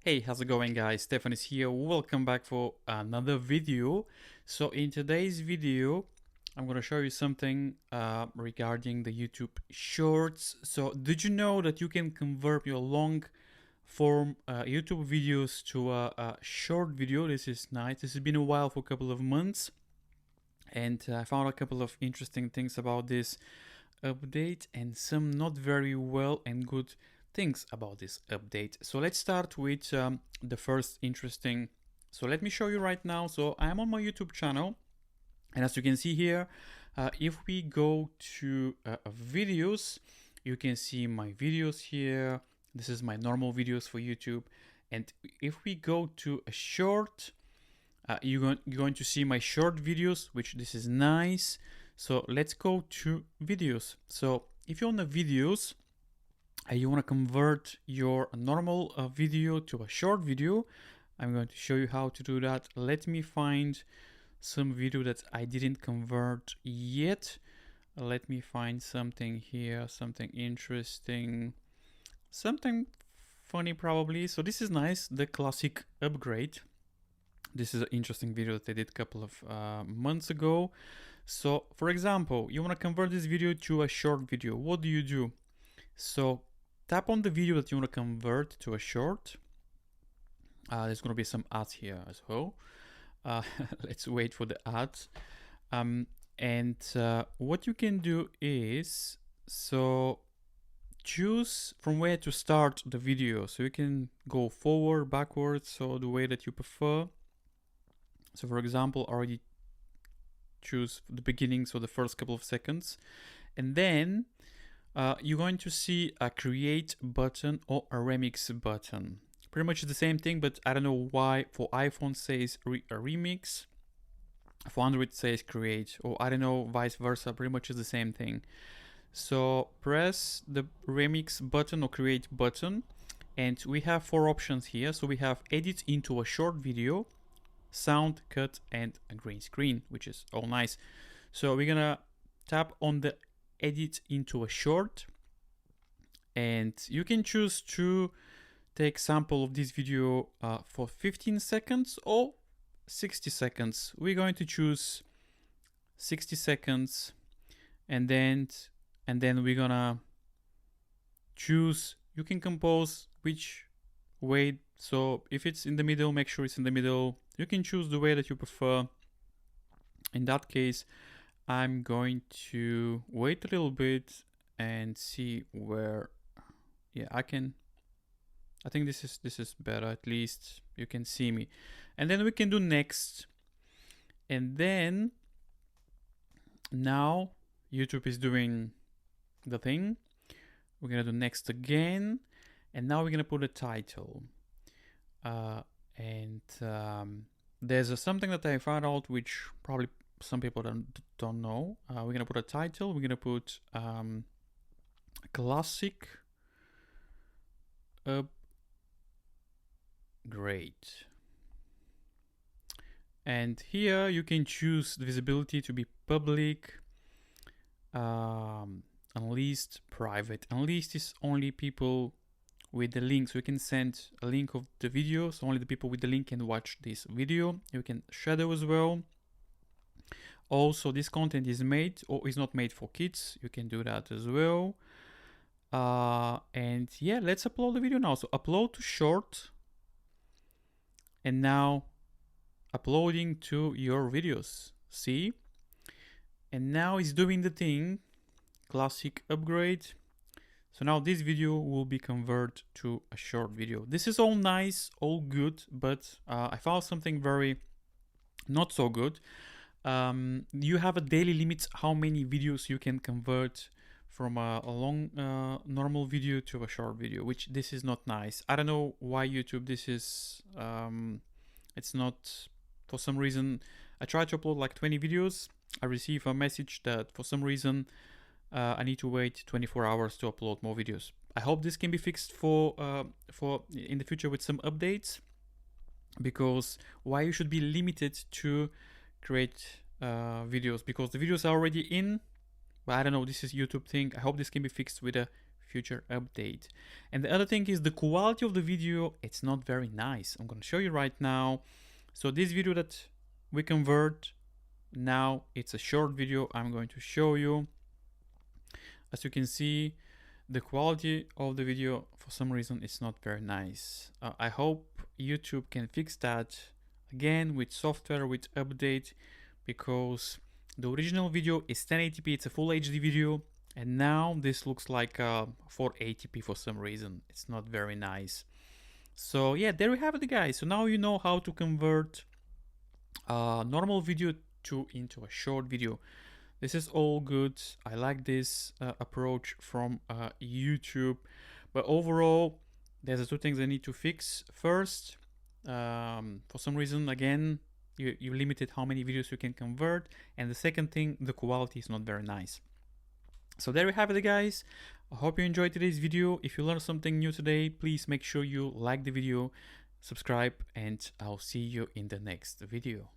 Hey, how's it going guys? Stefan is here. Welcome back for another video. So in today's video, I'm going to show you something regarding the YouTube Shorts. So did you know that you can convert your long form YouTube videos to a short video? This is nice. This has been a while for a couple of months. And I found a couple of interesting things about this update and some not very well and good things about this update. So let's start with the first interesting. So let me show you right now. So I'm on my YouTube channel, and as you can see here, if we go to videos, you can see my videos here. This is my normal videos for YouTube. And if we go to a short, you're going to see my short videos, which this is nice. So let's go to videos. So if you're on the videos, you want to convert your normal video to a short video, I'm going to show you how to do that. Let me find some video that I didn't convert yet. Let me find something here, something interesting, something funny probably. So this is nice, the classic upgrade. This is an interesting video that I did a couple of months ago. So for example, you want to convert this video to a short video. What do? So tap on the video that you want to convert to a short. There's going to be some ads here as well. Let's wait for the ads. What you can do is, so choose from where to start the video. So you can go forward, backwards, so the way that you prefer. So for example, already choose the beginning, so the first couple of seconds. And then you're going to see a create button or a remix button. Pretty much the same thing, but I don't know why for iPhone says remix, for Android says create, or I don't know, vice versa. Pretty much is the same thing. So press the remix button or create button, and we have four options here. So we have edit into a short video, sound, cut, and a green screen, which is all nice. So we're gonna tap on the edit into a short, and you can choose to take sample of this video for 15 seconds or 60 seconds. We're going to choose 60 seconds, and then we're gonna choose, you can compose which way. So if it's in the middle, make sure it's in the middle. You can choose the way that you prefer. In that case, I'm going to wait a little bit and see where, yeah, I think this is better. At least you can see me. And then we can do next. And then now YouTube is doing the thing. We're gonna do next again. And now we're gonna put a title. There's something that I found out, which probably some people don't know. We're gonna put a title. We're gonna put classic upgrade, and here you can choose the visibility to be public, unleashed, private. Unleashed is only people with the link, so you can send a link of the video, so only the people with the link can watch this video. You can shadow as well. Also, this content is made or is not made for kids. You can do that as well. And yeah, let's upload the video now. So upload to short, and now uploading to your videos. See? And now it's doing the thing, classic upgrade. So now this video will be converted to a short video. This is all nice, all good, but I found something very not so good. You have a daily limit how many videos you can convert from a long normal video to a short video, which this is not nice. I don't know why YouTube this is, it's not, for some reason. I tried to upload like 20 videos. I received a message that for some reason I need to wait 24 hours to upload more videos. I hope this can be fixed for in the future with some updates, because why you should be limited to create videos, because the videos are already in. But I don't know, this is YouTube thing. I hope this can be fixed with a future update. And the other thing is the quality of the video, it's not very nice. I'm going to show you right now. So this video that we convert now, it's a short video. I'm going to show you. As you can see, the quality of the video, for some reason, it's not very nice. I hope YouTube can fix that again with software, with update, because the original video is 1080p, it's a full HD video, and now this looks like 480p for some reason. It's not very nice. So yeah, there we have it, guys. So now you know how to convert a normal video into a short video. This is all good. I like this approach from YouTube, but overall there's two things I need to fix. First, for some reason, again, you limited how many videos you can convert, and the second thing, the quality is not very nice. So there we have it, guys. I hope you enjoyed today's video. If you learned something new today, please make sure you like the video, subscribe, and I'll see you in the next video.